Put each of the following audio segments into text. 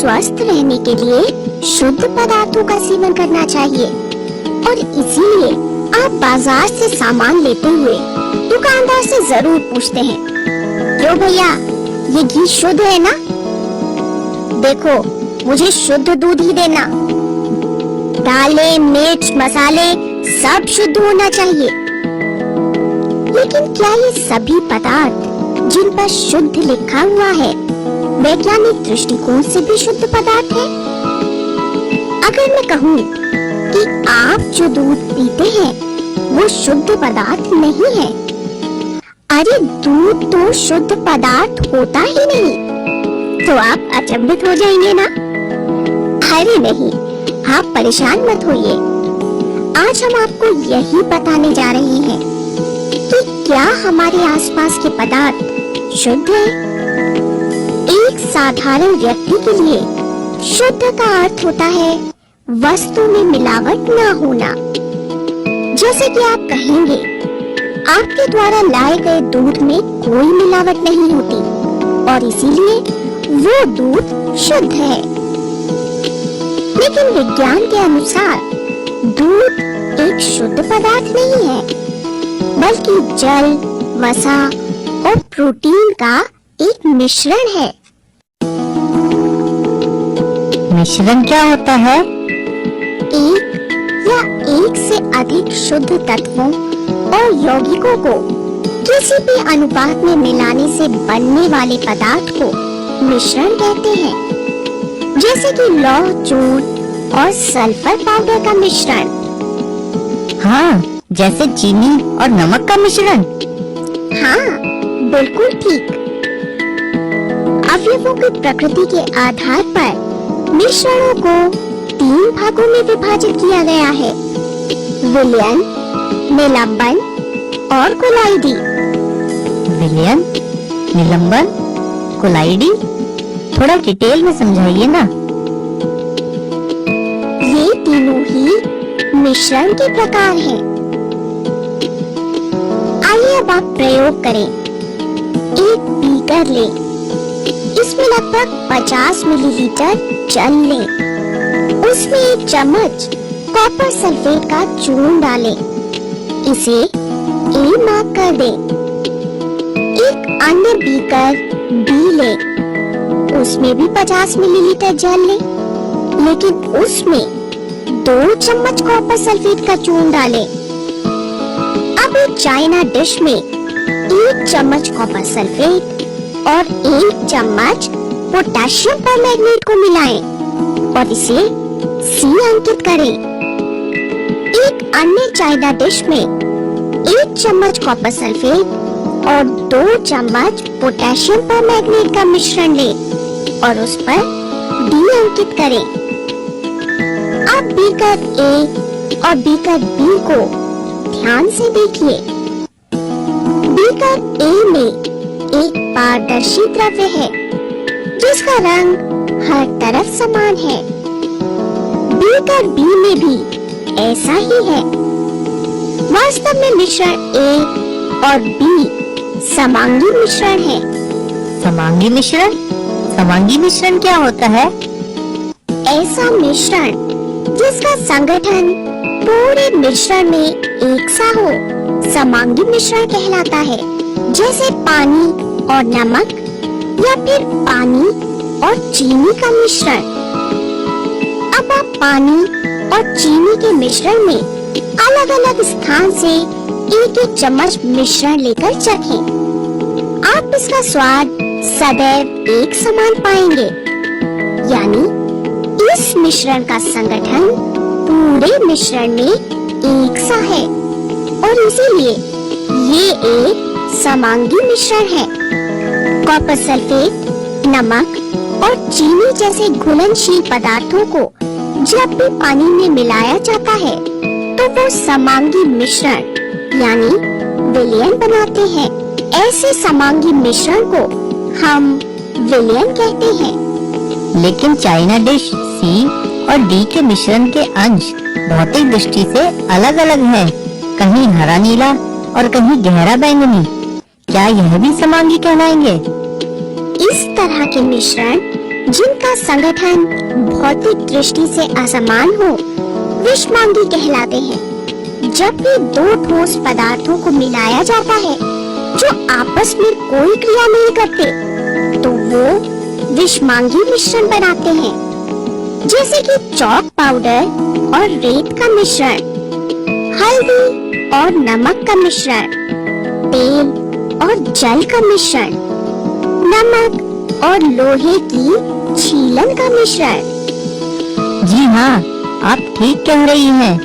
स्वस्थ रहने के लिए शुद्ध पदार्थों का सेवन करना चाहिए और इसीलिए आप बाजार से सामान लेते हुए दुकानदार से जरूर पूछते हैं, क्यों भैया ये घी शुद्ध है ना? देखो मुझे शुद्ध दूध ही देना। दालें, मिर्च, मसाले सब शुद्ध होना चाहिए। लेकिन क्या ये सभी पदार्थ जिन पर शुद्ध लिखा हुआ है वैज्ञानिक दृष्टिकोण से भी शुद्ध पदार्थ है? अगर मैं कहूँ कि आप जो दूध पीते हैं वो शुद्ध पदार्थ नहीं है, अरे दूध तो शुद्ध पदार्थ होता ही नहीं, तो आप अचंभित हो जाएंगे ना? अरे नहीं, आप परेशान मत होइए। आज हम आपको यही बताने जा रहे हैं कि क्या हमारे आसपास के पदार्थ शुद्ध हैं? एक साधारण व्यक्ति के लिए शुद्ध का अर्थ होता है वस्तु में मिलावट ना होना। जैसे कि आप कहेंगे, आपके द्वारा लाए गए दूध में कोई मिलावट नहीं होती और इसीलिए वो दूध शुद्ध है। लेकिन विज्ञान के अनुसार दूध एक शुद्ध पदार्थ नहीं है, बल्कि जल, वसा और प्रोटीन का एक मिश्रण है। मिश्रण क्या होता है? एक या एक से अधिक शुद्ध तत्वों और यौगिकों को किसी भी अनुपात में मिलाने से बनने वाले पदार्थ को मिश्रण कहते हैं। जैसे कि लौह चूर्ण और सल्फर पाउडर का मिश्रण। हाँ, जैसे चीनी और नमक का मिश्रण। हाँ, बिल्कुल ठीक। अवयवों की प्रकृति के आधार पर मिश्रणों को 3 भागों में विभाजित किया गया है: विलयन, निलंबन और कोलाइडी। विलयन, निलंबन, कोलाइडी, थोड़ा डिटेल में समझाइए ना। ये तीनों ही मिश्रण के प्रकार हैं। आइए अब आप प्रयोग करें। एक बीकर लें, इसमें लगभग 50 मिलीलीटर जल लें। उसमें 1 चम्मच कॉपर सल्फेट का चूर्ण डालें। इसे A मार्क कर दें। एक अन्य बीकर B लें, उसमें भी 50 मिलीलीटर जल लें, लेकिन उसमें 2 चम्मच कॉपर सल्फेट का चूर्ण डालें। अब एक चाइना डिश में 1 चम्मच कॉपर सल्फेट और 1 चम्मच पोटेशियम परमैंगनेट को मिलाएं और इसे C अंकित करें। एक अन्य चाइना डिश में 1 चम्मच कॉपर सल्फेट और 2 चम्मच पोटेशियम परमैंगनेट का मिश्रण लें और उस पर D अंकित करें। अब बीकर A और बीकर B को ध्यान से देखिए। बीकर A में एक पारदर्शी द्रव्य है जिसका रंग हर तरफ समान है। बीकर B में भी ऐसा ही है। वास्तव में मिश्रण A और B समांगी मिश्रण है। समांगी मिश्रण? समांगी मिश्रण क्या होता है? ऐसा मिश्रण जिसका संगठन पूरे मिश्रण में एक सा हो समांगी मिश्रण कहलाता है। जैसे पानी और नमक या फिर पानी और चीनी का मिश्रण। अब आप पानी और चीनी के मिश्रण में अलग अलग स्थान से 1-1 चम्मच मिश्रण लेकर चखें। आप इसका स्वाद सदैव एक समान पाएंगे, यानी इस मिश्रण का संगठन पूरे मिश्रण में एक सा है और इसीलिए ये एक समांगी मिश्रण है। कॉपर सल्फेट, नमक और चीनी जैसे घुलनशील पदार्थों को जब भी पानी में मिलाया जाता है तो वो समांगी मिश्रण यानी विलयन बनाते हैं। ऐसे समांगी मिश्रण को हम विलयन कहते हैं। लेकिन चाइना डिश C और D के मिश्रण के अंश भौतिक दृष्टि से अलग अलग है, कहीं हरा नीला और कहीं गहरा बैंगनी। क्या यह भी समांगी कहलाएंगे? इस तरह के मिश्रण जिनका संगठन भौतिक दृष्टि से असमान हो, विषमांगी कहलाते हैं। जब भी दो ठोस पदार्थों को मिलाया जाता है जो आपस में कोई क्रिया नहीं करते, तो वो विषमांगी मिश्रण बनाते हैं। जैसे कि चॉक पाउडर और रेत का मिश्रण, हल्दी और नमक का मिश्रण, तेल और जल का मिश्रण, नमक और लोहे की छीलन का मिश्रण। जी हाँ, आप ठीक कह रही हैं।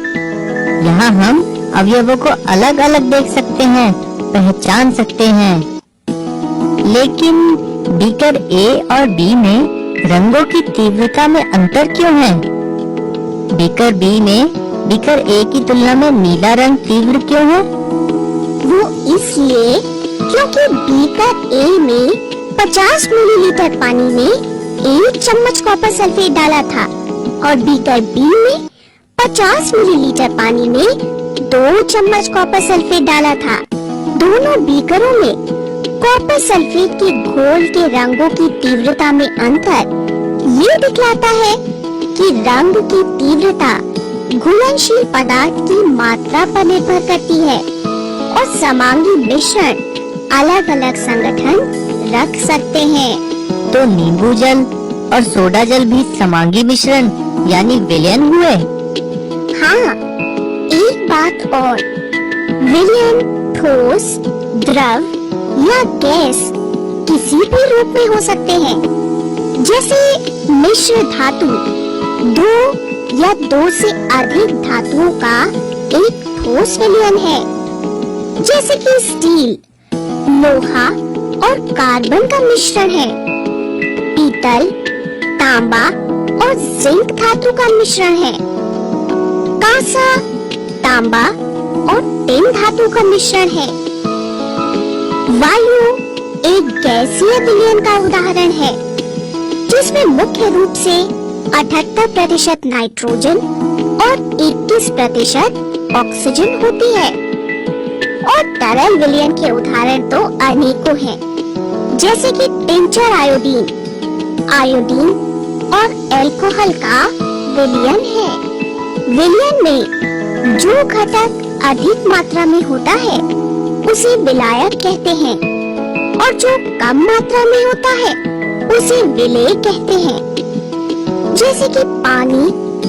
यहाँ हम अवयवों को अलग अलग देख सकते हैं, पहचान सकते हैं। लेकिन बीकर ए और बी में रंगों की तीव्रता में अंतर क्यों है? बीकर बी में बीकर ए की तुलना में नीला रंग तीव्र क्यों है? वो इसलिए क्योंकि बीकर ए में 50 मिलीलीटर पानी में 1 चम्मच कॉपर सल्फेट डाला था और बीकर बी में 50 मिलीलीटर पानी में 2 चम्मच कॉपर सल्फेट डाला था। दोनों बीकरों में कॉपर सल्फेट के घोल के रंगों की तीव्रता में अंतर ये दिखलाता है कि रंग की तीव्रता घुलनशील पदार्थ की मात्रा पर निर्भर करती है और समांगी मिश्रण अलग अलग संगठन रख सकते हैं। तो नींबू जल और सोडा जल भी समांगी मिश्रण यानी विलयन हुए। हाँ, एक बात और, विलयन ठोस, द्रव या गैस किसी भी रूप में हो सकते हैं। जैसे मिश्र धातु 2 या 2 से अधिक धातुओं का एक ठोस विलयन है। जैसे कि स्टील, लोहा और कार्बन का मिश्रण है। पीतल, तांबा और जिंक धातु का मिश्रण है। कांसा, तांबा और टिन धातु का मिश्रण है। वायु एक गैसीय विलयन का उदाहरण है, जिसमें मुख्य रूप से 78% नाइट्रोजन और 21% ऑक्सीजन होती है। और तरल विलयन के उदाहरण तो अनेकों हैं, जैसे कि टिंचर आयोडीन और अल्कोहल का विलयन है। विलयन में जो घटक अधिक मात्रा में होता है उसे विलायक कहते हैं और जो कम मात्रा में होता है उसे विलेय कहते हैं। जैसे कि पानी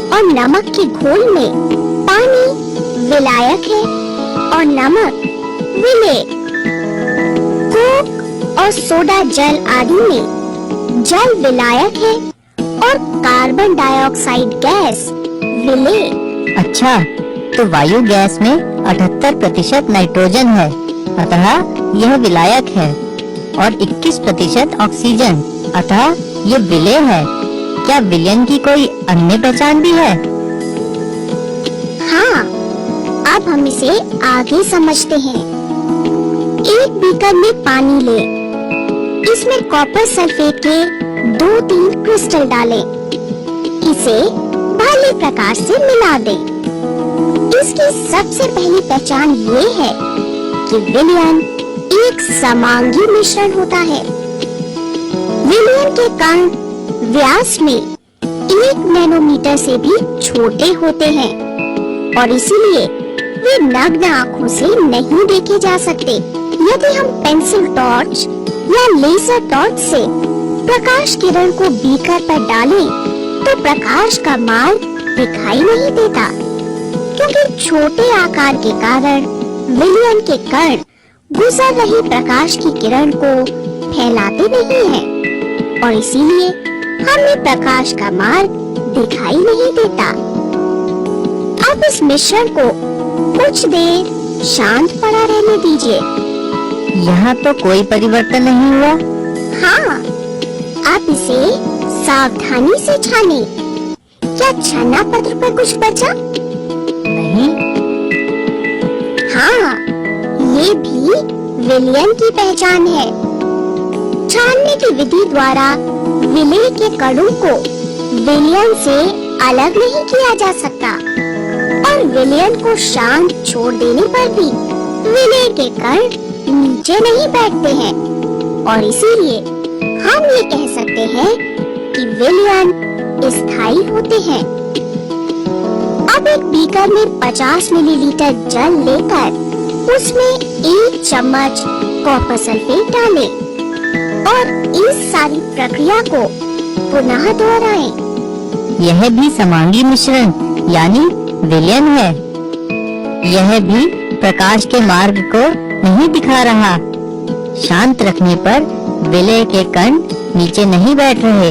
और नमक के घोल में पानी विलायक है और नमक विलेय। कोक और सोडा जल आदि में जल विलायक है और कार्बन डाइऑक्साइड गैस विलेय। अच्छा, तो वायु गैस में 78% नाइट्रोजन है, अतः यह विलायक है, और 21% ऑक्सीजन, अतः ये विलेय है। क्या विलयन की कोई अन्य पहचान भी है? हाँ, अब हम इसे आगे समझते हैं। एक बीकर में पानी ले, इसमें कॉपर सल्फेट के 2-3 क्रिस्टल डालें। इसे भले प्रकार से मिला दें। इसकी सबसे पहली पहचान ये है कि विलयन एक समांगी मिश्रण होता है। विलयन के कण व्यास में 1 नैनोमीटर से भी छोटे होते हैं और इसीलिए वे नग्न आंखों से नहीं देखे जा सकते। यदि हम पेंसिल टॉर्च या लेजर टॉर्च से प्रकाश किरण को बीकर पर डालें, तो प्रकाश का मार्ग दिखाई नहीं देता, क्योंकि छोटे आकार के कारण विलयन के कण गुजर रही प्रकाश की किरण को फैलाते नहीं हैं और इसीलिए हमें प्रकाश का मार्ग दिखाई नहीं देता। अब इस मिश्रण को कुछ देर शांत पड़ा रहने दीजिए। यहाँ तो कोई परिवर्तन नहीं हुआ। हाँ, आप इसे सावधानी से छानें। क्या छन्ना पत्र पर कुछ बचा? नहीं। हाँ, ये भी विलयन की पहचान है। छानने की विधि द्वारा विलेय के कणों को विलयन से अलग नहीं किया जा सकता और विलयन को शांत छोड़ देने पर भी विलेय के कण नीचे नहीं बैठते हैं और इसीलिए हम ये कह सकते हैं कि विलयन स्थायी होते हैं। अब एक बीकर में 50 मिलीलीटर जल लेकर उसमें 1 चम्मच कॉपर सल्फेट डालें और इस सारी प्रक्रिया को पुनः दोहराएं। यह भी समांगी मिश्रण यानी विलयन है। यह भी प्रकाश के मार्ग को नहीं दिखा रहा। शांत रखने पर विलय के कण नीचे नहीं बैठ रहे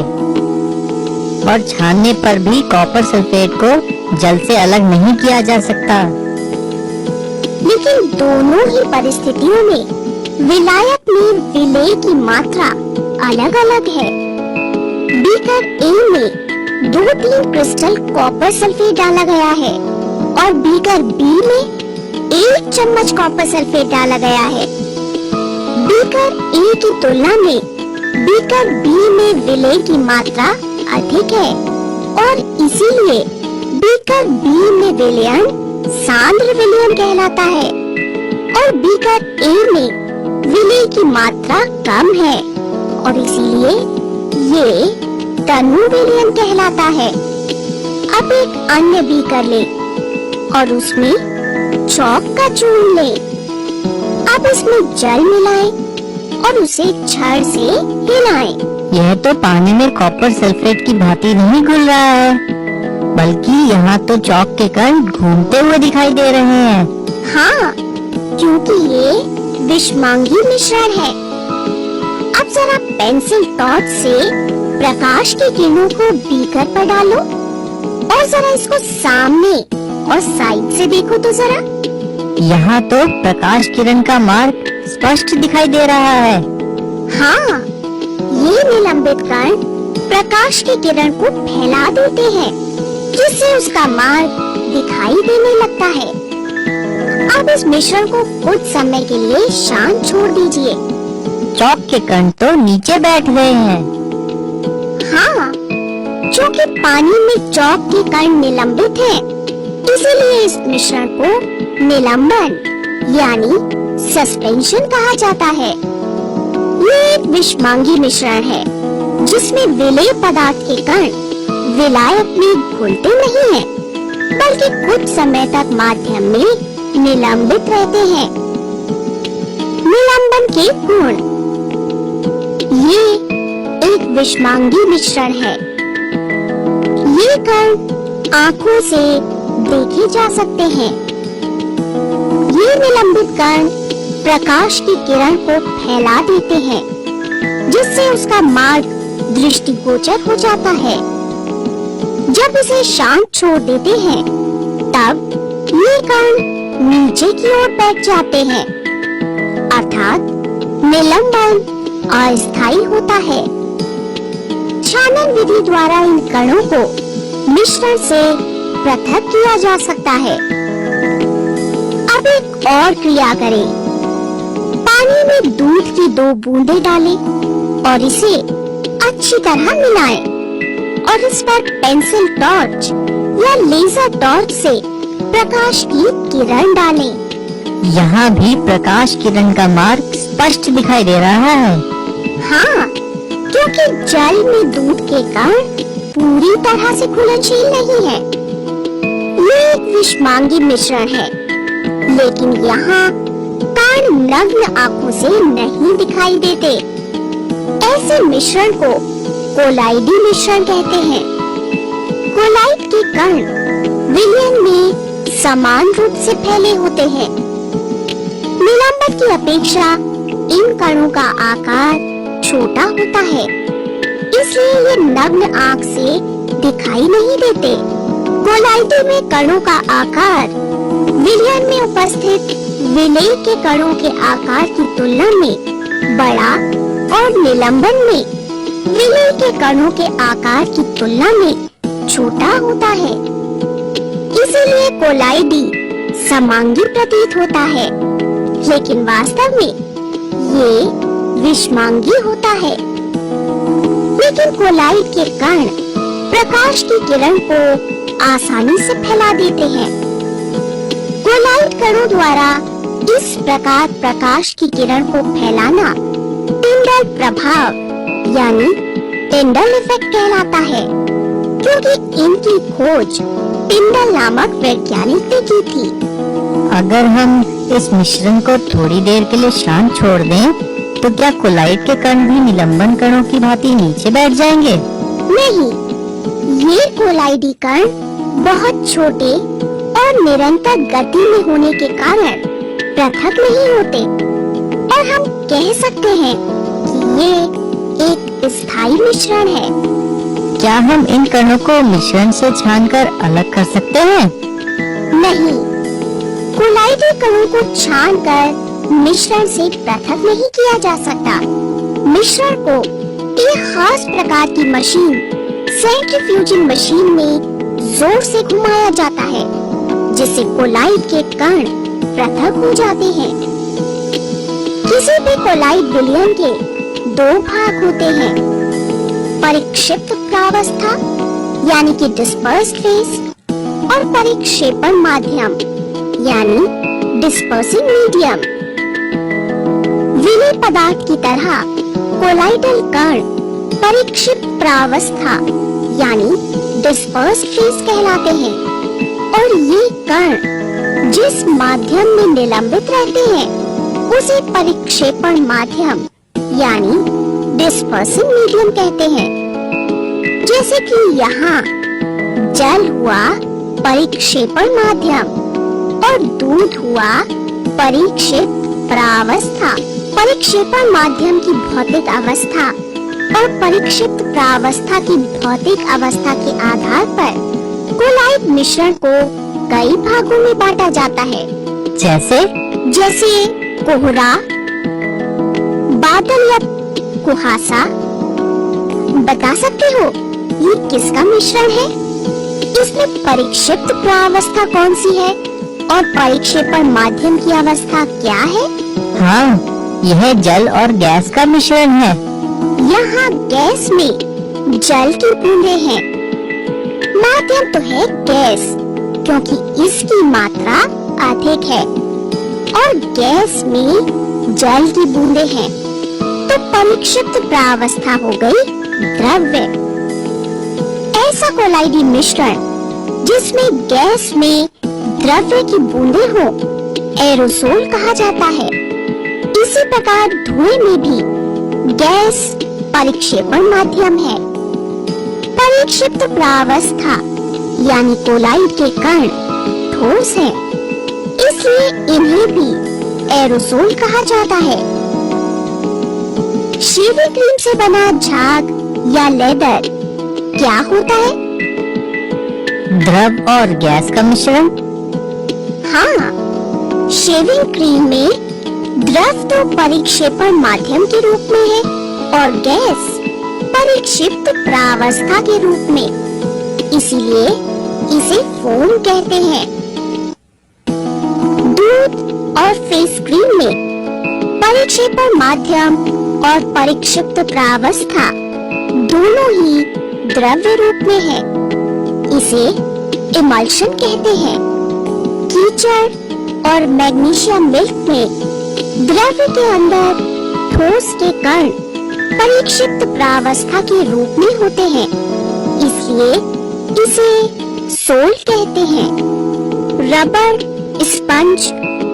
और छानने पर भी कॉपर सल्फेट को जल से अलग नहीं किया जा सकता। लेकिन दोनों ही परिस्थितियों में विलायक में विलय की मात्रा अलग-अलग है। बीकर ए में 2-3 क्रिस्टल कॉपर सल्फेट डाला गया है और बीकर बी में 1 चम्मच कॉपर सल्फेट डाला गया है। बीकर ए की तुलना में बीकर बी में विलय की मात्रा अधिक है और इसीलिए बीकर बी में विलयन सांद्र विलयन कहलाता है और बीकर ए में विलय की मात्रा कम है और इसीलिए ये तनु विलयन कहलाता है। अब एक अन्य बीकर ले और उसमें चौक का चूर्ण ले। अब इसमें जल मिलाएं और उसे छड़ से हिलाएं। यह तो पानी में कॉपर सल्फेट की भांति नहीं घुल रहा है, बल्कि यहाँ तो चौक के कण घूमते हुए दिखाई दे रहे हैं। हाँ, क्योंकि ये विषमांगी मिश्रण है। अब जरा पेंसिल टॉर्च से प्रकाश की किरणों को बीकर पर डालो और जरा इसको सामने और साइड से देखो तो जरा। यहाँ तो प्रकाश किरण का मार्ग स्पष्ट दिखाई दे रहा है। हाँ, ये निलंबित कण प्रकाश की किरण को फैला देते हैं, जिससे उसका मार्ग दिखाई देने लगता है। अब इस मिश्रण को कुछ समय के लिए शांत छोड़ दीजिए। चौक के कण तो नीचे बैठ गए हैं। हाँ, क्योंकि पानी में चौक के कण निलंबित हैं, इसीलिए इस मिश्रण को निलंबन यानी सस्पेंशन कहा जाता है। ये एक विषमांगी मिश्रण है, जिसमें विलेय पदार्थ के कण विलायक में घुलते नहीं हैं, बल्कि कुछ समय तक माध्यम में निलंबित रहते हैं। निलंबन के गुण। ये एक विषमांगी मिश्रण है। ये कण आँखों से देखे जा सकते हैं। ये निलंबित कण प्रकाश की किरण को फैला देते हैं, जिससे उसका मार्ग दृष्टिगोचर हो जाता है। जब इसे शांत छोड़ देते हैं, तब ये कण नीचे की ओर बैठ जाते हैं, अर्थात निलंबन अस्थायी होता है। छानन विधि द्वारा इन कणों को मिश्रण से पृथक किया जा सकता है। अब एक और क्रिया करें। पानी में दूध की 2 बूंदें डालें और इसे अच्छी तरह मिलाएं और इस पर पेंसिल टॉर्च या लेजर टॉर्च से प्रकाश की किरण डालें। यहाँ भी प्रकाश किरण का मार्ग स्पष्ट दिखाई दे रहा है। हाँ, क्योंकि जल में दूध के कण पूरी तरह से घुलनशील नहीं है। ये एक विषमांगी मिश्रण है, लेकिन यहाँ कण नग्न आँखों से नहीं दिखाई देते। ऐसे मिश्रण को कोलाइडी मिश्रण कहते हैं। कोलाइड के कण विलयन में समान रूप से फैले होते हैं। निलंबन की अपेक्षा इन कणों का आकार छोटा होता है, इसलिए ये नग्न आँख से दिखाई नहीं देते। कोलाइडी में कणों का आकार विलयन में उपस्थित विलेय के कणों के आकार की तुलना में बड़ा और निलंबन में विलेय के कणों के आकार की तुलना में छोटा होता है। इसीलिए कोलाइडी समांगी प्रतीत होता है, लेकिन वास्तव में ये विषमांगी होता है। लेकिन कोलाइड के कण प्रकाश की किरण को आसानी से फैला देते हैं। कोलाइड कणों द्वारा इस प्रकार प्रकाश की किरण को फैलाना टिंडल प्रभाव यानी टिंडल इफेक्ट कहलाता है, क्योंकि इनकी खोज टिंडल नामक वैज्ञानिक ने की थी। अगर हम इस मिश्रण को थोड़ी देर के लिए शांत छोड़ दें, तो क्या कोलाइड के कण भी निलंबन कणों की भांति नीचे बैठ जाएंगे? नहीं, ये कोलाइडी कण बहुत छोटे और निरंतर गति में होने के कारण पृथक नहीं होते, और हम कह सकते हैं कि ये एक स्थायी मिश्रण है। क्या हम इन कणों को मिश्रण से छानकर अलग कर सकते हैं? नहीं, कोलाइडी कणों को छानकर मिश्रण से पृथक नहीं किया जा सकता। मिश्रण को एक खास प्रकार की मशीन, सेंट्रीफ्यूजिंग मशीन में जोर से घुमाया जाता है, जिससे कोलाइड के कण पृथक हो जाते हैं। किसी भी कोलाइड विलयन के दो भाग होते हैं, परिक्षिप्त प्रावस्था यानी कि डिस्पर्स्ड फेज, और परिक्षेपण माध्यम यानी डिस्पर्सिंग मीडियम। विलय पदार्थ की तरह कोलाइडल कण परिक्षिप्त प्रावस्था यानी डिस्पर्स्ड फेज कहलाते हैं, और ये कण जिस माध्यम में निलंबित रहते हैं उसे परिक्षेपण माध्यम यानी डिस्पर्सिंग मीडियम कहते हैं। जैसे कि यहाँ जल हुआ परिक्षेपण माध्यम और दूध हुआ परिक्षिप्त प्रावस्था। परिक्षेपण माध्यम की भौतिक अवस्था और परिक्षिप्त प्रावस्था की भौतिक अवस्था के आधार पर कोलाइड मिश्रण को कई भागों में बांटा जाता है। जैसे कोहरा, बादल या कुहासा। बता सकते हो ये किसका मिश्रण है? इसमें परिक्षिप्त प्रावस्था कौन सी है और परिक्षेपण माध्यम की अवस्था क्या है? हाँ, यह जल और गैस का मिश्रण है। यहाँ गैस में जल की बूंदें हैं। माध्यम तो है गैस, क्योंकि इसकी मात्रा अधिक है, और गैस में जल की बूंदें हैं, तो परिक्षिप्त प्रावस्था हो गई द्रव्य। ऐसा कोलाइडी मिश्रण जिसमें गैस में द्रव्य की बूंदें हो एरोसोल कहा जाता है। इसी प्रकार धुएं में भी गैस परिक्षेपण माध्यम है। परिक्षिप्त प्रावस्था यानी कोलाइड के कण ठोस हैं, इसलिए इन्हें भी एरोसोल कहा जाता है। शेविंग क्रीम से बना झाग या लेदर क्या होता है? द्रव और गैस का मिश्रण। हाँ, शेविंग क्रीम में द्रव तो परिक्षेपण माध्यम के रूप में है और गैस परिक्षिप्त प्रावस्था के रूप में, इसीलिए इसे फोम कहते हैं। दूध और फेस क्रीम में परिक्षेपण माध्यम और परिक्षिप्त प्रावस्था दोनों ही द्रव्य रूप में है, इसे इमल्शन कहते हैं। कीचड़ और मैग्नीशियम मिल्क में द्रव्य के अंदर ठोस के कण परिक्षिप्त प्रावस्था के रूप में होते हैं, इसलिए इसे सोल कहते हैं। रबर, स्पंज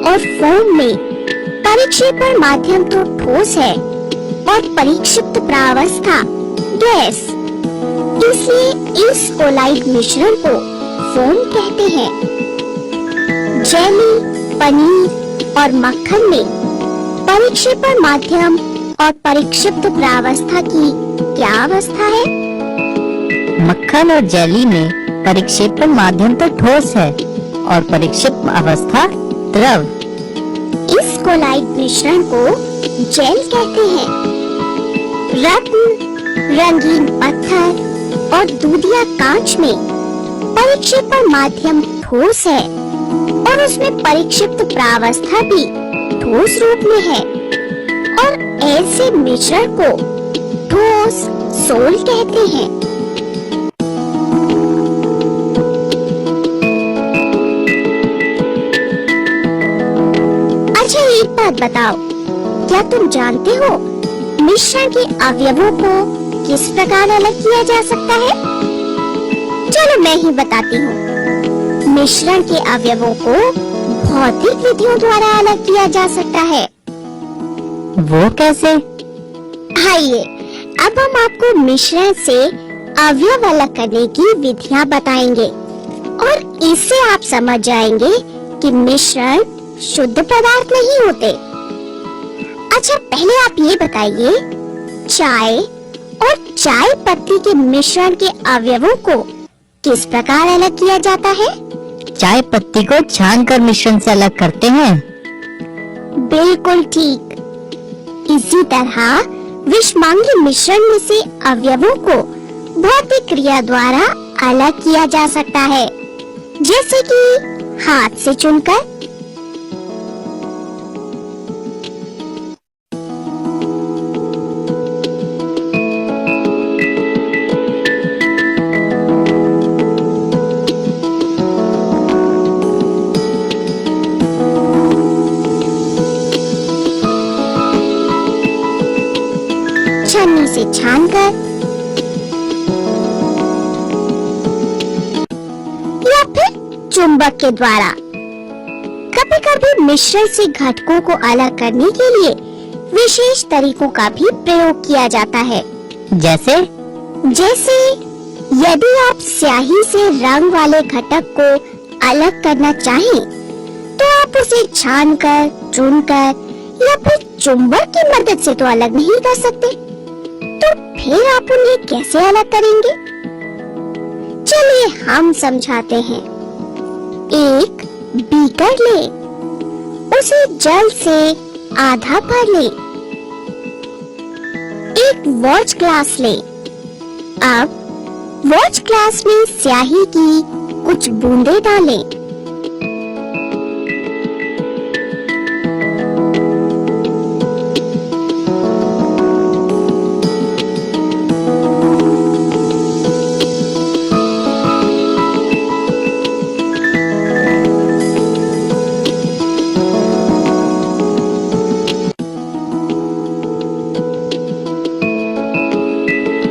और फोम में परिक्षेपण माध्यम तो ठोस है और परिक्षिप्त प्रावस्था गैस, इसलिए इस कोलाइड मिश्रण को फोम कहते हैं। जेली, पनीर और मक्खन में परिक्षेपण माध्यम और परिक्षिप्त प्रावस्था की क्या अवस्था है? मक्खन और जेली में परिक्षेपण माध्यम तो ठोस है और परिक्षिप्त अवस्था द्रव। इस कोलाइड मिश्रण को जेल कहते हैं। रत्न, रंगीन पत्थर और दूधिया कांच में परिक्षेपण माध्यम ठोस है और उसमें परिक्षिप्त प्रावस्था भी ठोस रूप में है, और ऐसे मिश्रण को ठोस सोल कहते हैं। अच्छा, एक बात बताओ, क्या तुम जानते हो मिश्रण के अवयवों को किस प्रकार अलग किया जा सकता है? चलो मैं ही बताती हूँ। मिश्रण के अवयवों को भौतिक विधियों द्वारा अलग किया जा सकता है। वो कैसे? आइए, अब हम आपको मिश्रण से अवयव अलग करने की विधियां बताएंगे और इससे आप समझ जाएंगे कि मिश्रण शुद्ध पदार्थ नहीं होते। अच्छा, पहले आप ये बताइए, चाय और चाय पत्ती के मिश्रण के अवयवों को किस प्रकार अलग किया जाता है? चाय पत्ती को छानकर मिश्रण से अलग करते हैं। बिल्कुल ठीक। इसी तरह विषमांगी मिश्रण में से अवयवों को भौतिक क्रिया द्वारा अलग किया जा सकता है, जैसे कि हाथ से चुनकर। छन्नी से छानकर या फिर चुंबक के द्वारा। कभी कभी मिश्रण से घटकों को अलग करने के लिए विशेष तरीकों का भी प्रयोग किया जाता है। जैसे यदि आप स्याही से रंग वाले घटक को अलग करना चाहें, तो आप उसे छानकर, चुनकर या फिर चुंबक की मदद से तो अलग नहीं कर सकते। तो फिर आप उन्हें कैसे अलग करेंगे? चलिए हम समझाते हैं। एक बीकर ले, उसे जल से आधा भर ले। एक वॉच ग्लास ले। अब वॉच ग्लास में स्याही की कुछ बूंदें डालें।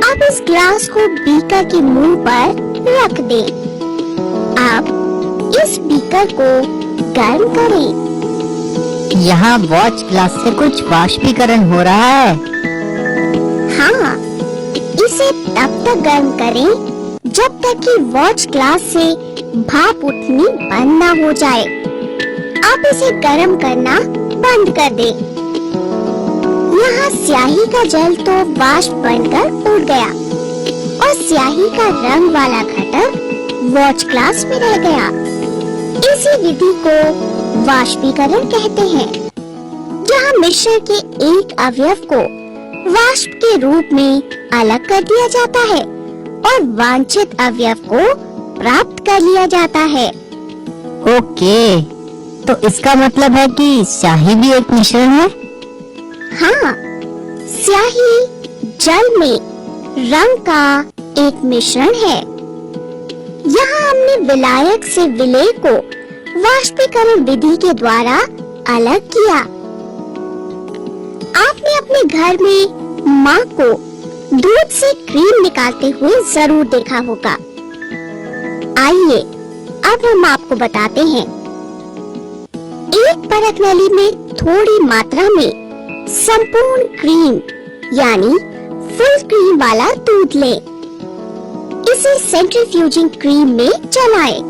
अब इस ग्लास को बीकर के मुंह पर रख दें। अब इस बीकर को गर्म करें। यहाँ वॉच ग्लास से कुछ वाष्पीकरण हो रहा है। हाँ, इसे तब तक गर्म करें जब तक कि वॉच ग्लास से भाप उठनी बंद ना हो जाए। अब इसे गर्म करना बंद कर दें। यहाँ स्याही का जल तो वाष्प बनकर उड़ गया और स्याही का रंग वाला घटक वॉच ग्लास में रह गया। इसी विधि को वाष्पीकरण कहते हैं, जहाँ मिश्रण के एक अवयव को वाष्प के रूप में अलग कर दिया जाता है और वांछित अवयव को प्राप्त कर लिया जाता है। ओके, तो इसका मतलब है कि स्याही भी एक मिश्रण है? हाँ, स्याही जल में रंग का एक मिश्रण है। यहाँ हमने विलायक से विलेय को वाष्पीकरण विधि के द्वारा अलग किया। आपने अपने घर में माँ को दूध से क्रीम निकालते हुए जरूर देखा होगा। आइए, अब हम आपको बताते हैं। एक परत नली में थोड़ी मात्रा में संपूर्ण क्रीम यानी फुल क्रीम वाला दूध लें। इसे सेंट्रीफ्यूजिंग क्रीम में चलाएं।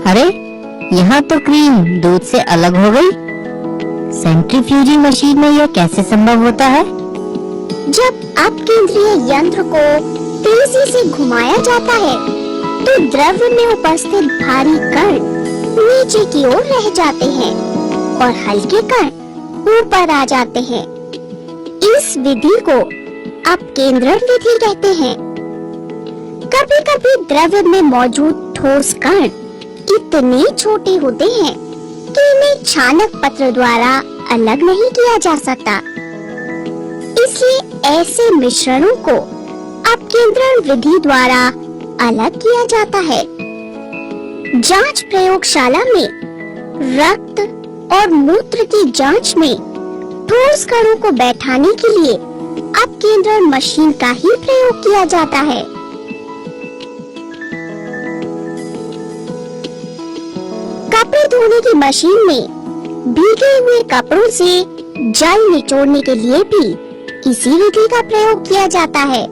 अरे, यहाँ तो क्रीम दूध से अलग हो गई। सेंट्रीफ्यूजिंग मशीन में यह कैसे संभव होता है? जब अपकेंद्रीय यंत्र को तेजी से घुमाया जाता है, तो द्रव्य में उपस्थित भारी कण नीचे की ओर रह जाते हैं और हल्के कण ऊपर आ जाते हैं। इस विधि को अपकेंद्रण विधि कहते हैं। कभी कभी द्रव्य में मौजूद ठोस कण इतने छोटे होते हैं कि इन्हें छानक पत्र द्वारा अलग नहीं किया जा सकता। इसलिए ऐसे मिश्रणों को अपकेंद्रण विधि द्वारा अलग किया जाता है। जांच प्रयोगशाला में रक्त और मूत्र की जांच में ठोस कणों को बैठाने के लिए अब केंद्र मशीन का ही प्रयोग किया जाता है। कपड़े धोने की मशीन में भीगे हुए कपड़ों से जल निचोड़ने के लिए भी इसी विधि का प्रयोग किया जाता है।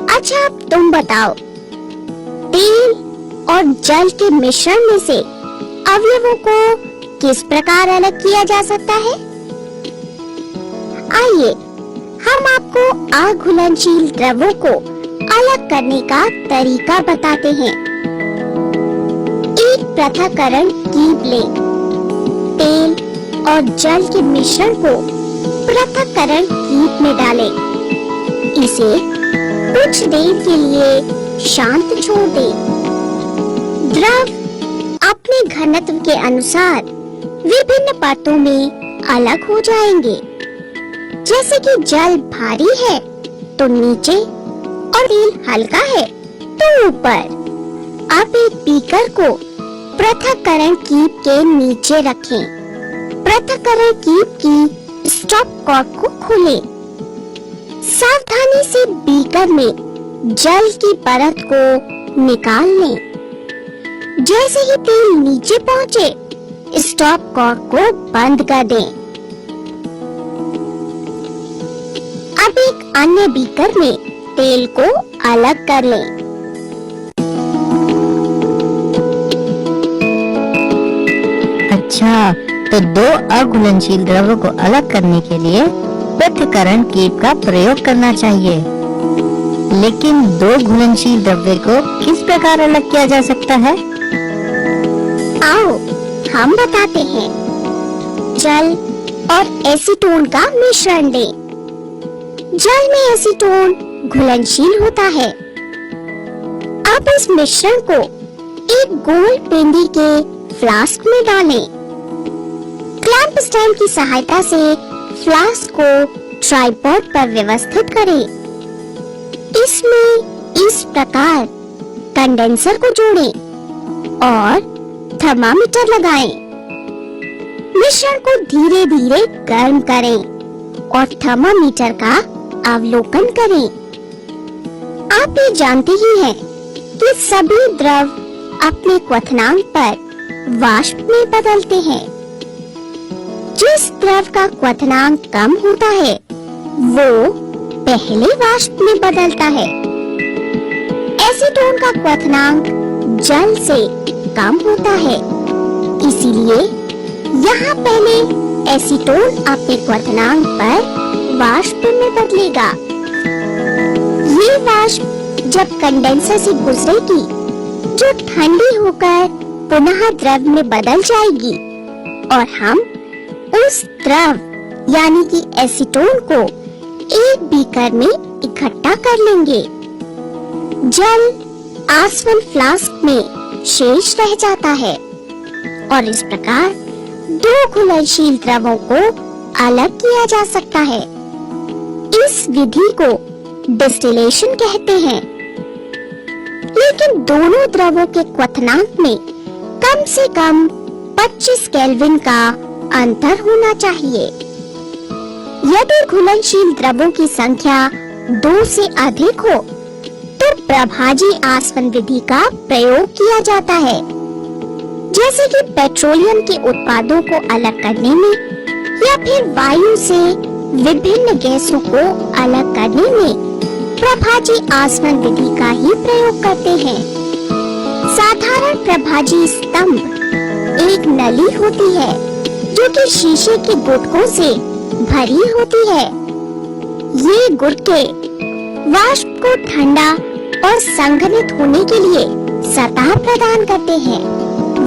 अच्छा, अब तुम बताओ, तेल और जल के मिश्रण में से अवयवों को किस प्रकार अलग किया जा सकता है? आइए हम आपको अघुलनशील द्रवों को अलग करने का तरीका बताते हैं। एक पृथक्करण कीप लें। तेल और जल के मिश्रण को पृथक्करण कीप में डालें। इसे कुछ देर के लिए शांत छोड़ दें। द्रव अपने घनत्व के अनुसार विभिन्न परतों में अलग हो जाएंगे। जैसे कि जल भारी है तो नीचे और तेल हल्का है तो ऊपर। अब एक बीकर को पृथक्करण कीप के नीचे रखें। पृथक्करण कीप की स्टॉप कॉर्क को खोलें। सावधानी से बीकर में जल की परत को निकाल लें। जैसे ही तेल नीचे पहुंचे, स्टॉप कॉर्क को बंद कर दें। अब एक अन्य बीकर में तेल को अलग कर लें। अच्छा, तो दो अघुलनशील द्रव्यों को अलग करने के लिए पृथक्करण कीप का प्रयोग करना चाहिए। लेकिन दो घुलनशील द्रव्य को किस प्रकार अलग किया जा सकता है? आओ हम बताते हैं। जल और एसीटोन का मिश्रण लें। जल में एसीटोन घुलनशील होता है। अब इस मिश्रण को एक गोल पेंदी के फ्लास्क में डालें। क्लैंप स्टैंड की सहायता से फ्लास्क को ट्राइपॉड पर व्यवस्थित करें। इसमें इस प्रकार कंडेंसर को जोड़ें और थर्मामीटर लगाएं। मिश्रण को धीरे धीरे गर्म करें और थर्मामीटर का अवलोकन करें। आप ये जानते ही हैं कि सभी द्रव अपने क्वथनांक पर वाष्प में बदलते हैं। जिस द्रव का क्वथनांक कम होता है वो पहले वाष्प में बदलता है। एसीटोन का क्वथनांक जल से कम होता है, इसीलिए यहाँ पहले एसीटोन अपने क्वथनांक पर वाष्प में बदलेगा। ये वाष्प जब कंडेंसर से गुजरेगी, जो ठंडी होकर पुनः द्रव में बदल जाएगी और हम उस द्रव यानी कि एसीटोन को एक बीकर में इकट्ठा कर लेंगे। जल आसवन फ्लास्क में शेष रह जाता है और इस प्रकार दो घुलनशील द्रवों को अलग किया जा सकता है। इस विधि को डिस्टिलेशन कहते हैं। लेकिन दोनों द्रवों के क्वथनांक में कम से कम 25 केल्विन का अंतर होना चाहिए। यदि घुलनशील द्रवों की संख्या 2 से अधिक हो तो प्रभाजी आसवन विधि का प्रयोग किया जाता है। जैसे कि पेट्रोलियम के उत्पादों को अलग करने में या फिर वायु से विभिन्न गैसों को अलग करने में प्रभाजी आसवन विधि का ही प्रयोग करते हैं। साधारण प्रभाजी स्तंभ एक नली होती है जो कि शीशे के गुटकों से भरी होती है। ये गुटके वाष्प को ठंडा और संघनित होने के लिए सतह प्रदान करते हैं।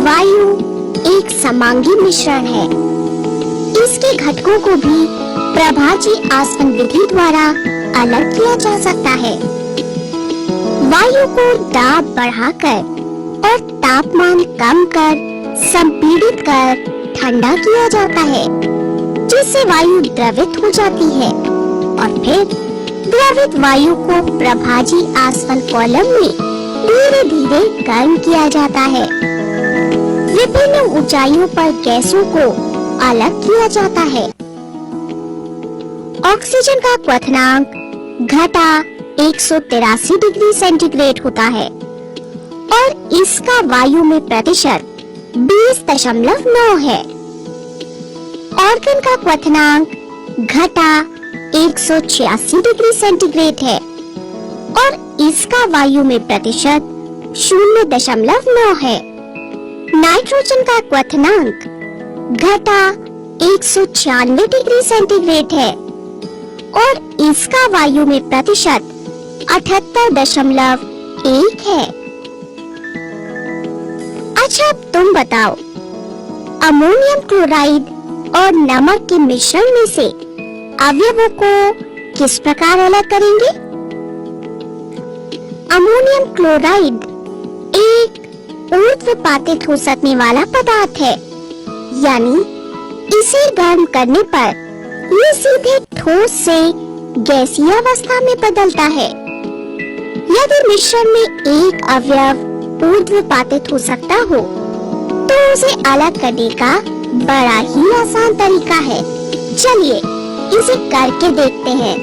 वायु एक समांगी मिश्रण है। इसके घटकों को भी प्रभाजी आसवन विधि द्वारा अलग किया जा सकता है। वायु को दाब बढ़ाकर और तापमान कम कर संपीड़ित कर ठंडा किया जाता है, जिससे वायु द्रवित हो जाती है और फिर द्रवित वायु को प्रभाजी आसवन कॉलम में धीरे धीरे गर्म किया जाता है। विभिन्न ऊंचाइयों पर गैसों को अलग किया जाता है। ऑक्सीजन का क्वथनांक घटा 183 डिग्री सेंटीग्रेड होता है और इसका वायु में प्रतिशत 20.9 है। ऑर्गन का क्वथनांक घटा 186 डिग्री सेंटीग्रेड है और इसका वायु में प्रतिशत 0.9 है। नाइट्रोजन का क्वथनांक घटा 196 डिग्री सेंटीग्रेड है और इसका वायु में प्रतिशत 78.1 है। अच्छा, अब तुम बताओ, अमोनियम क्लोराइड और नमक के मिश्रण में से अवयवों को किस प्रकार अलग करेंगे? अमोनियम क्लोराइड एक ऊर्ध्वपातित हो सकने वाला पदार्थ है, यानी इसे गर्म करने पर ये सीधे ठोस से गैसीय अवस्था में बदलता है। यदि मिश्रण में एक अवयव ऊर्ध्वपातित हो सकता हो, तो उसे अलग करने का बड़ा ही आसान तरीका है। चलिए इसे करके देखते हैं।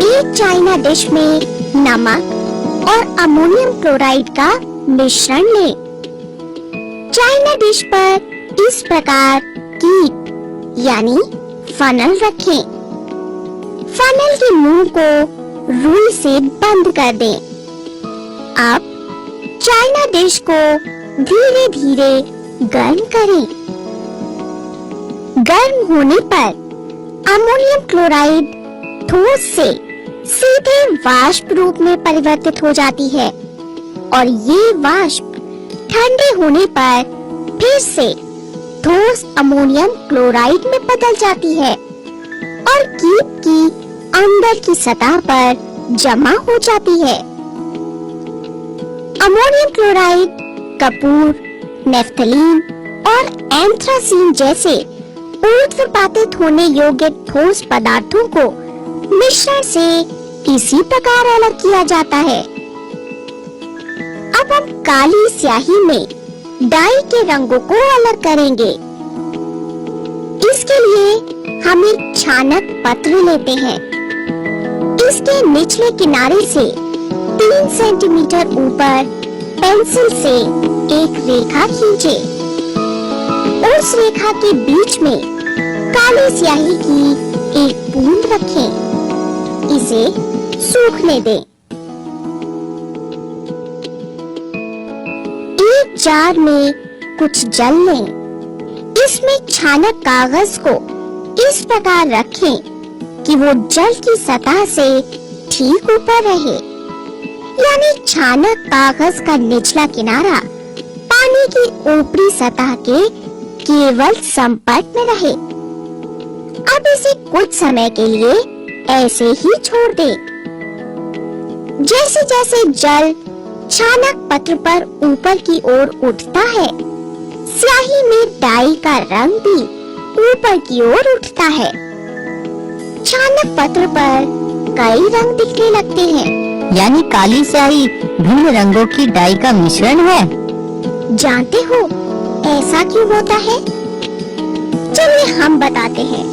एक चाइना डिश में नमक और अमोनियम क्लोराइड का मिश्रण लें। चाइना डिश पर इस प्रकार कीप यानी फनल रखें। फनल के मुंह को रुई से बंद कर दें। अब चाइना डिश को धीरे धीरे गर्म करें। गर्म होने पर अमोनियम क्लोराइड ठोस से सीधे वाष्प रूप में परिवर्तित हो जाती है और ये वाष्प ठंडे होने पर फिर से ठोस अमोनियम क्लोराइड में बदल जाती है और कीप की अंदर की सतह पर जमा हो जाती है। अमोनियम क्लोराइड कपूर, नेफ्थलीन और एंथ्रासीन जैसे ऊर्ध्वपातित होने योग्य ठोस पदार्थों को मिश्रण से इसी प्रकार अलग किया जाता है। अब हम काली स्याही में डाई के रंगों को अलग करेंगे। इसके लिए हम एक छानक पत्र लेते हैं। इसके निचले किनारे से 3 सेंटीमीटर ऊपर पेंसिल से एक रेखा खींचे। उस रेखा के बीच में काली स्याही की एक बूंद रखें। इसे सूखने दें। एक जार में कुछ जल लें। इसमें छानक कागज को इस प्रकार रखें कि वो जल की सतह से ठीक ऊपर रहे, यानी छानक कागज का निचला किनारा पानी की ऊपरी सतह के केवल संपर्क में रहे। अब इसे कुछ समय के लिए ऐसे ही छोड़ दें। जैसे जैसे जल छानक पत्र पर ऊपर की ओर उठता है, स्याही में डाई का रंग भी ऊपर की ओर उठता है। छानक पत्र पर कई रंग दिखने लगते हैं। यानी काली स्याही भिन्न रंगों की डाई का मिश्रण है। जानते हो ऐसा क्यों होता है? चलिए हम बताते हैं।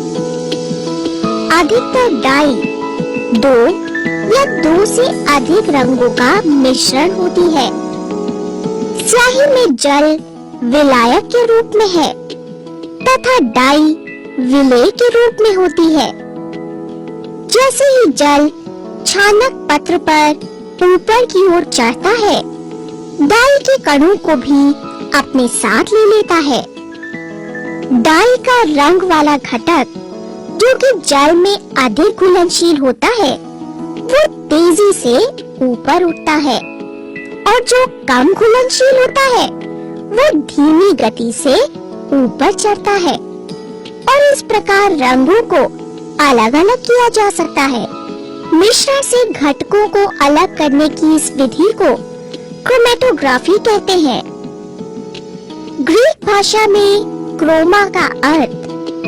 अधिकतर डाई 2 या 2 से अधिक रंगों का मिश्रण होती है। स्याही में जल विलायक के रूप में है तथा डाई विलेय के रूप में होती है। जैसे ही जल छानक पत्र पर ऊपर की ओर चढ़ता है, डाई के कणों को भी अपने साथ ले लेता है। डाई का रंग वाला घटक जो कि जल में अधिक घुलनशील होता है, वो तेजी से ऊपर उठता है और जो कम घुलनशील होता है, वो धीमी गति से ऊपर चढ़ता है। और इस प्रकार रंगों को अलग अलग किया जा सकता है। मिश्रण से घटकों को अलग करने की इस विधि को क्रोमेटोग्राफी कहते हैं। ग्रीक भाषा में क्रोमा का अर्थ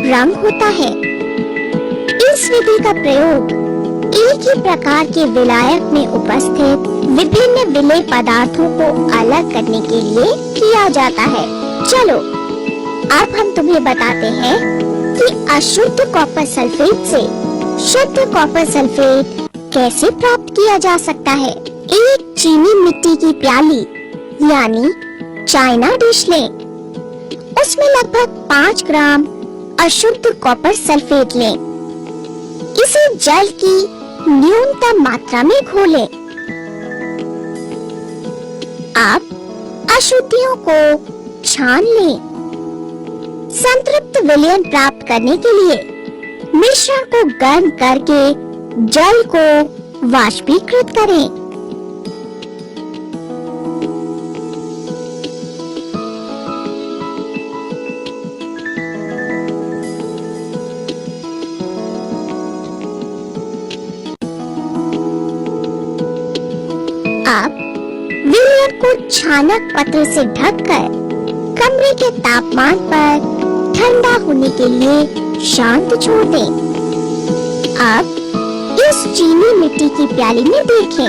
रंग होता है। इस विधि का प्रयोग एक ही प्रकार के विलायक में उपस्थित विभिन्न विलेय पदार्थों को अलग करने के लिए किया जाता है। चलो अब हम तुम्हें बताते हैं कि अशुद्ध कॉपर सल्फेट से शुद्ध कॉपर सल्फेट कैसे प्राप्त किया जा सकता है। एक चीनी मिट्टी की प्याली यानी चाइना डिश लें। उसमें लगभग 5 ग्राम अशुद्ध कॉपर सल्फेट लें। इसे जल की न्यूनतम मात्रा में घोलें। अब अशुद्धियों को छान लें। संतृप्त विलयन प्राप्त करने के लिए मिश्रण को गर्म करके जल को वाष्पीकृत करें। अब विलयन को छानक पत्र से ढककर कमरे के तापमान पर ठंडा होने के लिए शांत छोड़ दें। अब इस चीनी मिट्टी की प्याली में देखें।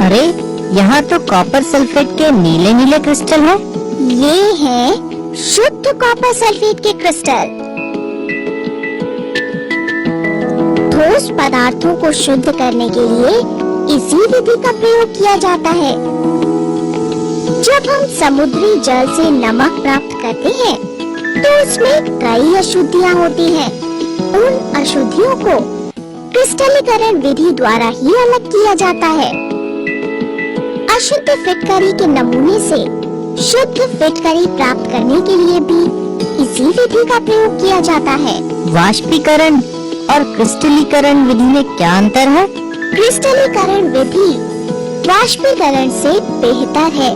अरे यहाँ तो कॉपर सल्फेट के नीले नीले क्रिस्टल हैं। ये है शुद्ध कॉपर सल्फेट के क्रिस्टल। ठोस पदार्थों को शुद्ध करने के लिए इसी विधि का प्रयोग किया जाता है। जब हम समुद्री जल से नमक प्राप्त करते हैं तो उसमें कई अशुद्धियाँ होती हैं। उन अशुद्धियों को क्रिस्टलीकरण विधि द्वारा ही अलग किया जाता है। अशुद्ध फिटकरी के नमूने से शुद्ध फिटकरी प्राप्त करने के लिए भी इसी विधि का प्रयोग किया जाता है। वाष्पीकरण और क्रिस्टलीकरण विधि में क्या अंतर है? क्रिस्टलीकरण विधि वाष्पीकरण से बेहतर है,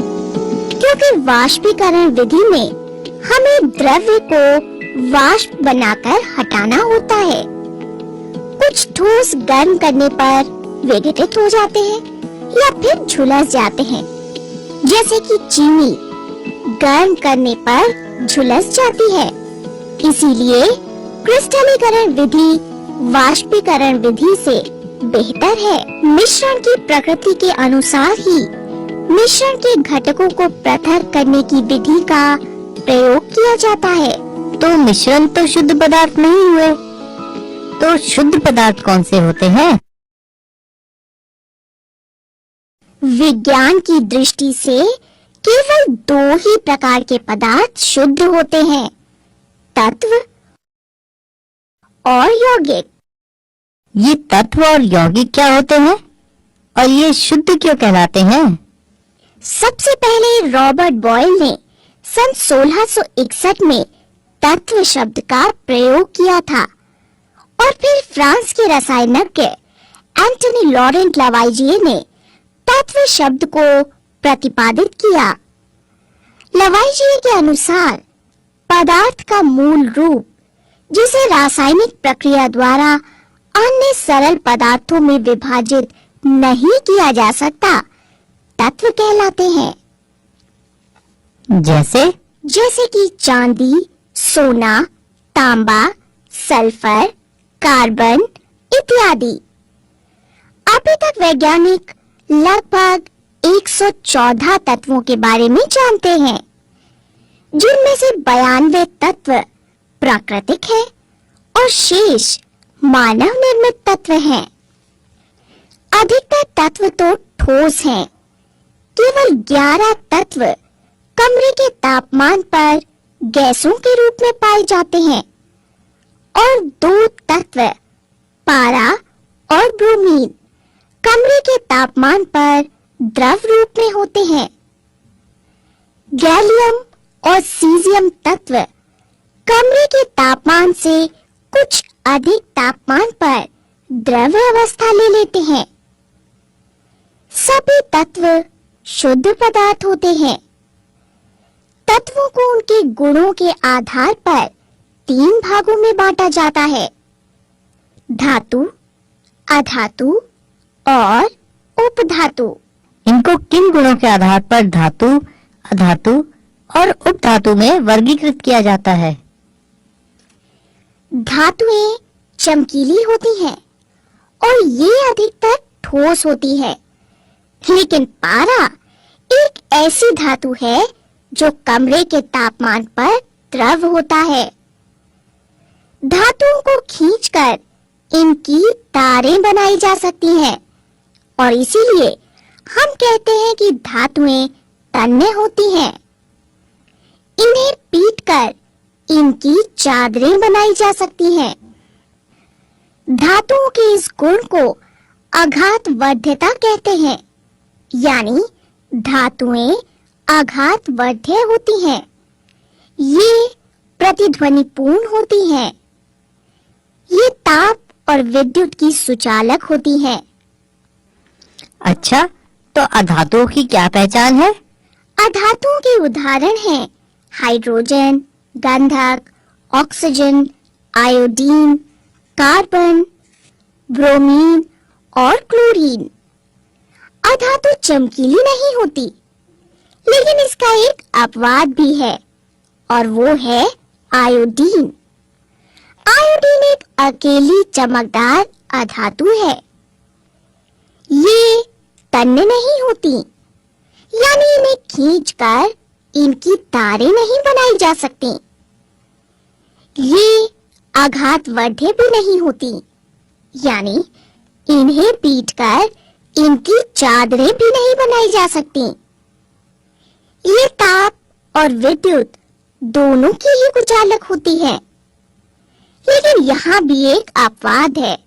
क्योंकि वाष्पीकरण विधि में हमें द्रव्य को वाष्प बनाकर हटाना होता है। कुछ ठोस गर्म करने पर विघटित हो जाते हैं या फिर झुलस जाते हैं, जैसे कि चीनी गर्म करने पर झुलस जाती है। इसीलिए क्रिस्टलीकरण विधि वाष्पीकरण विधि से बेहतर है। मिश्रण की प्रकृति के अनुसार ही मिश्रण के घटकों को पृथक करने की विधि का प्रयोग किया जाता है। तो मिश्रण तो शुद्ध पदार्थ नहीं हुए, तो शुद्ध पदार्थ कौन से होते हैं? विज्ञान की दृष्टि से केवल 2 ही प्रकार के पदार्थ शुद्ध होते हैं, तत्व और यौगिक। ये तत्व और यौगिक क्या होते हैं और ये शुद्ध क्यों कहलाते हैं? सबसे पहले रॉबर्ट बॉयल ने सन 1661 में तत्व शब्द का प्रयोग किया था और फिर फ्रांस के रसायनज्ञ एंटोनी लॉरेंट लवाइजिए ने तत्व शब्द को प्रतिपादित किया। लवाइजिए के अनुसार पदार्थ का मूल रूप, जिसे रासायनिक प्रक्रिया द्वारा अन्य सरल पदार्थों में विभाजित नहीं किया जा सकता, तत्व कहलाते हैं। जैसे कि चांदी, सोना, तांबा, सल्फर, कार्बन इत्यादि। अभी तक वैज्ञानिक लगभग 114 तत्वों के बारे में जानते हैं, जिनमें से 92 तत्व प्राकृतिक हैं और शेष मानव निर्मित तत्व हैं। अधिकतर तत्व तो ठोस हैं। केवल 11 तत्व कमरे के तापमान पर गैसों के रूप में पाए जाते हैं और 2 तत्व पारा और ब्रोमीन कमरे के तापमान पर द्रव रूप में होते हैं। गैलियम और सीजियम तत्व कमरे के तापमान से कुछ अधिक तापमान पर द्रव्य अवस्था ले लेते हैं। सभी तत्व शुद्ध पदार्थ होते हैं। तत्वों को उनके गुणों के आधार पर 3 भागों में बांटा जाता है: धातु, अधातु और उपधातु। इनको किन गुणों के आधार पर धातु, अधातु और उपधातु में वर्गीकृत किया जाता है? धातुएं चमकीली होती हैं और ये अधिकतर ठोस होती है, लेकिन पारा एक ऐसी धातु है जो कमरे के तापमान पर द्रव होता है। धातुओं को खींचकर इनकी तारें बनाई जा सकती हैं और इसीलिए हम कहते हैं कि धातुएं तन्य होती हैं। इन्हें पीटकर इनकी चादरें बनाई जा सकती हैं। धातुओं के इस गुण को आघातवर्ध्यता कहते हैं, यानी धातुएं आघातवर्ध्य होती हैं। ये प्रतिध्वनिपूर्ण होती हैं। ये ताप और विद्युत की सुचालक होती हैं। अच्छा, तो अधातुओं की क्या पहचान है? अधातुओं के उदाहरण हैं हाइड्रोजन, गंधक, ऑक्सीजन, आयोडीन, कार्बन, ब्रोमीन और क्लोरीन। अधातु चमकीली नहीं होती, लेकिन इसका एक अपवाद भी है और वो है आयोडीन। आयोडीन एक अकेली चमकदार अधातु है। ये तन्य नहीं होती, यानी इन्हें खींचकर इनकी तारें नहीं बनाई जा सकती। ये आघातवर्ध्य भी नहीं होती, यानी इन्हें पीटकर इनकी चादरें भी नहीं बनाई जा सकती। ये ताप और विद्युत दोनों की ही कुचालक होती है। लेकिन यहाँ भी एक अपवाद है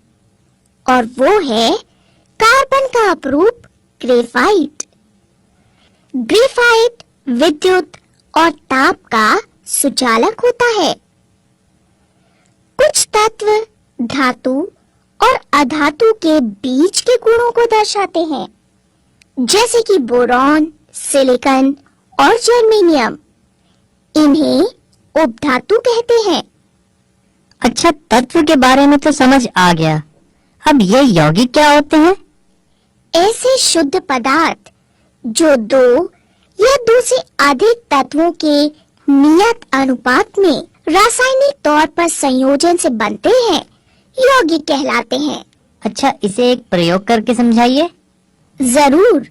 और वो है कार्बन का अपरूप ग्रेफाइट। ग्रेफाइट विद्युत और ताप का सुचालक होता है। कुछ तत्व धातु और अधातु के बीच के गुणों को दर्शाते हैं, जैसे कि बोरॉन, सिलिकॉन और जर्मेनियम। इन्हें उपधातु कहते हैं। अच्छा, तत्व के बारे में तो समझ आ गया। अब ये यौगिक क्या होते हैं? ऐसे शुद्ध पदार्थ जो दो या दो से अधिक तत्वों के नियत अनुपात में रासायनिक तौर पर संयोजन से बनते हैं, यौगिक कहलाते हैं। अच्छा, इसे एक प्रयोग करके समझाइए। जरूर।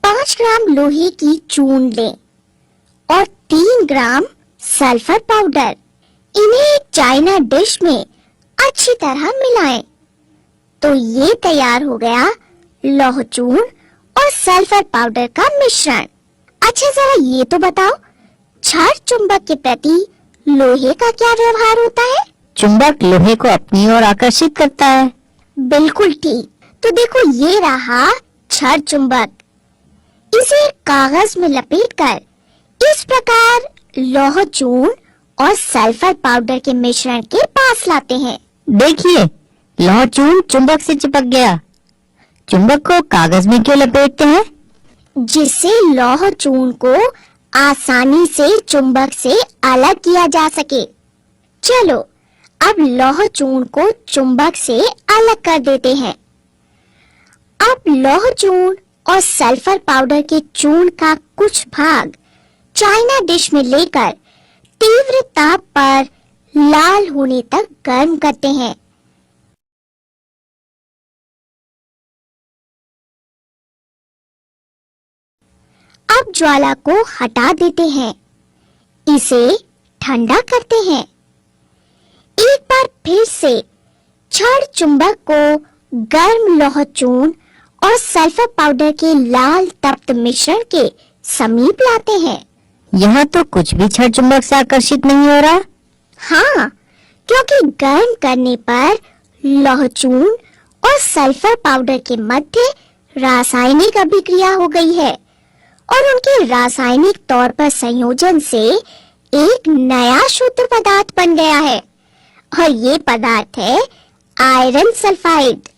5 ग्राम लोहे की चून लें और 3 ग्राम सल्फर पाउडर। इन्हें एक चाइना डिश में अच्छी तरह मिलाएं। तो ये तैयार हो गया लौह चूर्ण और सल्फर पाउडर का मिश्रण। अच्छा, जरा ये तो बताओ, क्षार चुंबक के प्रति लोहे का क्या व्यवहार होता है? चुंबक लोहे को अपनी ओर आकर्षित करता है। बिल्कुल ठीक। तो देखो, ये रहा क्षार चुंबक। इसे कागज में लपेटकर इस प्रकार लौह चूर्ण और सल्फर पाउडर के मिश्रण के पास लाते हैं। देखिए, लौह चूर्ण चुंबक से चिपक गया। चुंबक को कागज में क्यों लपेटते हैं? जिससे लौह चूर्ण को आसानी से चुंबक से अलग किया जा सके। चलो, अब लौह चूर्ण को चुंबक से अलग कर देते हैं। अब लौह चूर्ण और सल्फर पाउडर के चूर्ण का कुछ भाग चाइना डिश में लेकर तीव्र ताप पर लाल होने तक गर्म करते हैं। अब ज्वाला को हटा देते हैं, इसे ठंडा करते हैं। एक बार फिर से क्षार चुंबक को गर्म लौह चूर्ण और सल्फर पाउडर के लाल तप्त मिश्रण के समीप लाते हैं। यहाँ तो कुछ भी क्षार चुंबक से आकर्षित नहीं हो रहा। हाँ, क्योंकि गर्म करने पर लौह चूर्ण और सल्फर पाउडर के मध्य रासायनिक अभिक्रिया हो गई है और उनके रासायनिक तौर पर संयोजन से एक नया शुद्ध पदार्थ बन गया है और ये पदार्थ है आयरन सल्फाइड।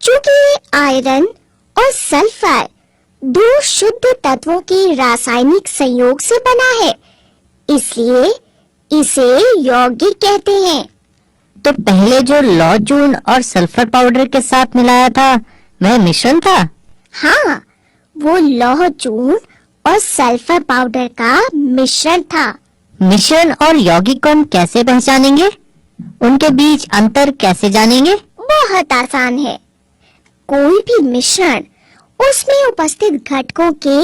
चूंकि ये आयरन और सल्फर दो शुद्ध तत्वों के रासायनिक संयोग से बना है, इसलिए इसे यौगिक कहते हैं। तो पहले जो लौह चूर्ण और सल्फर पाउडर के साथ मिलाया था, वह मिश्रण था? हाँ, वो लौह चूर्ण और सल्फर पाउडर का मिश्रण था। मिश्रण और यौगिक को हम कैसे पहचानेंगे? उनके बीच अंतर कैसे जानेंगे? बहुत आसान है। कोई भी मिश्रण उसमें उपस्थित घटकों के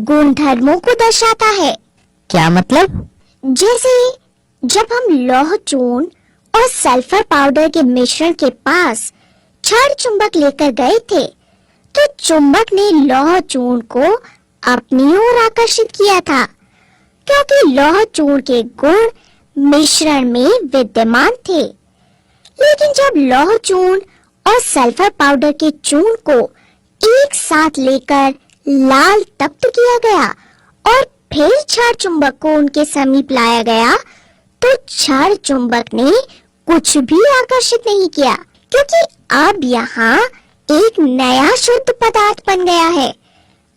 गुणधर्मों को दर्शाता है। क्या मतलब? जैसे जब हम लौह चूर्ण और सल्फर पाउडर के मिश्रण के पास क्षण चुंबक लेकर गए थे, तो चुंबक ने लौह चूर्ण को अपनी ओर आकर्षित किया था, क्योंकि लौह चूर्ण के गुण मिश्रण में विद्यमान थे। लेकिन जब लौह चूर्ण और सल्फर पाउडर के चूर्ण को एक साथ लेकर लाल तप्त किया गया और फिर क्षण चुंबक को उनके समीप लाया गया, तो क्षण चुंबक ने कुछ भी आकर्षित नहीं किया, क्योंकि अब यहाँ एक नया शुद्ध पदार्थ बन गया है,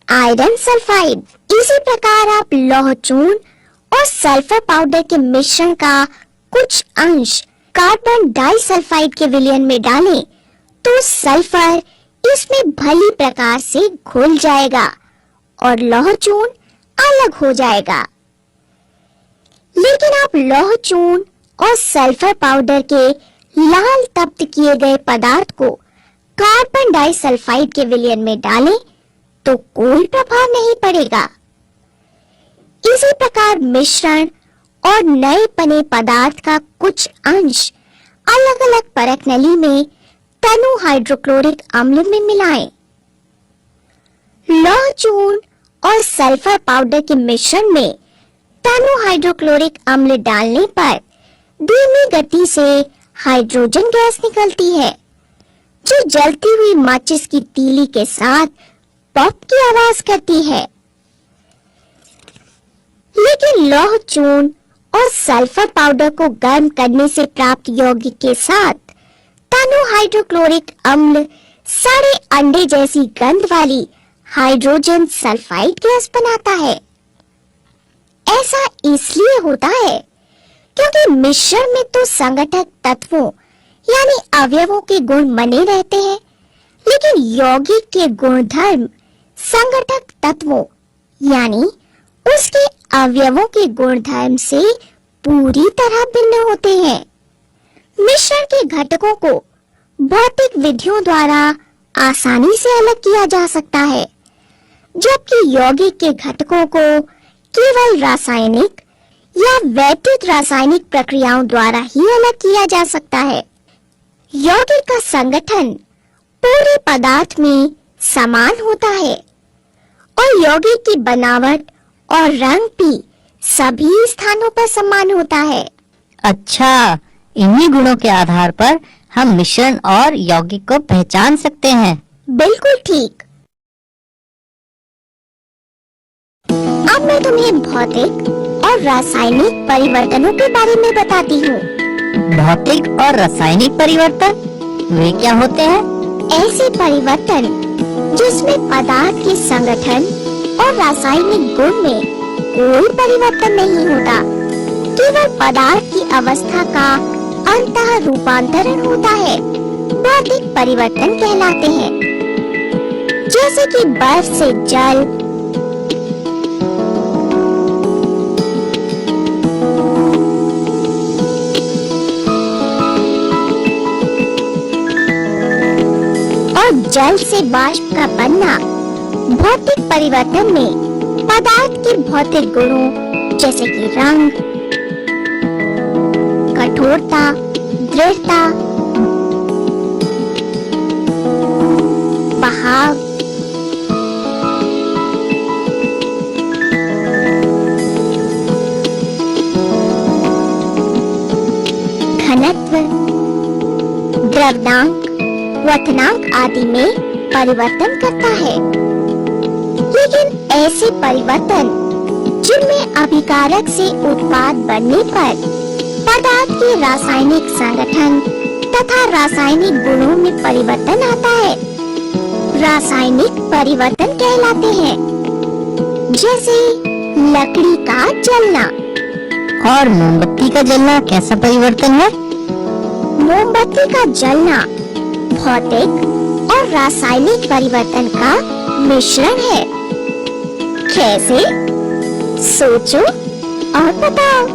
आयरन सल्फाइड। इसी प्रकार आप लौह चूर्ण और सल्फर पाउडर के मिश्रण का कुछ अंश कार्बन डाइसल्फाइड के विलयन में डालें, तो सल्फर इसमें भली प्रकार से घुल जाएगा और लौह चूर्ण अलग हो जाएगा। लेकिन आप लौह चूर्ण और सल्फर पाउडर के लाल तप्त किए गए पदार्थ को कार्बन डाइसल्फाइड के विलयन में डालें, तो कोई प्रभाव नहीं पड़ेगा। इसी प्रकार मिश्रण और नए बने पदार्थ का कुछ अंश अलग अलग परख नली में तनु हाइड्रोक्लोरिक अम्ल में मिलाएं। लौह चूर्ण और सल्फर पाउडर के मिश्रण में तनु हाइड्रोक्लोरिक अम्ल डालने पर धीमी गति से हाइड्रोजन गैस निकलती है, जो जलती हुई माचिस की तीली के साथ पॉप की आवाज करती है। लेकिन लौह चूर्ण और सल्फर पाउडर को गर्म करने से प्राप्त यौगिक के साथ तनु हाइड्रोक्लोरिक अम्ल सड़े अंडे जैसी गंध वाली हाइड्रोजन सल्फाइड गैस बनाता है। ऐसा इसलिए होता है क्योंकि मिश्रण में तो संगठक तत्वों यानी अवयवों के गुण बने रहते हैं, लेकिन यौगिक के गुणधर्म संगठक तत्वों यानी उसके अवयवों के गुणधर्म से पूरी तरह भिन्न होते हैं। मिश्रण के घटकों को भौतिक विधियों द्वारा आसानी से अलग किया जा सकता है, जबकि यौगिक के घटकों को केवल रासायनिक या वैद्युत रासायनिक प्रक्रियाओं द्वारा ही अलग किया जा सकता है। यौगिक का संगठन पूरे पदार्थ में समान होता है और यौगिक की बनावट और रंग भी सभी स्थानों पर समान होता है। अच्छा, इन्हीं गुणों के आधार पर हम मिश्रण और यौगिक को पहचान सकते हैं। बिल्कुल ठीक। अब मैं तुम्हें भौतिक और रासायनिक परिवर्तनों के बारे में बताती हूँ। भौतिक और रासायनिक परिवर्तन वे क्या होते हैं? ऐसे परिवर्तन जिसमें पदार्थ के संगठन और रासायनिक गुण में कोई परिवर्तन नहीं होता, केवल पदार्थ की अवस्था का अंतः रूपांतरण होता है, भौतिक परिवर्तन कहलाते हैं। जैसे कि बर्फ से जल, और जल से वाष्प का बनना। भौतिक परिवर्तन में पदार्थ के भौतिक गुणों जैसे कि रंग, कठोरता, दृढ़ता, बहाव, घनत्व, द्रव्यंक, क्वथनांक आदि में परिवर्तन करता है। लेकिन ऐसे परिवर्तन जिनमें अभिकारक से उत्पाद बनने पर पदार्थ के रासायनिक संगठन तथा रासायनिक गुणों में परिवर्तन आता है, रासायनिक परिवर्तन कहलाते हैं। जैसे लकड़ी का जलना। और मोमबत्ती का जलना कैसा परिवर्तन है? मोमबत्ती का जलना भौतिक और रासायनिक परिवर्तन का मिश्रण है। कैसे? सोचो और बताओ।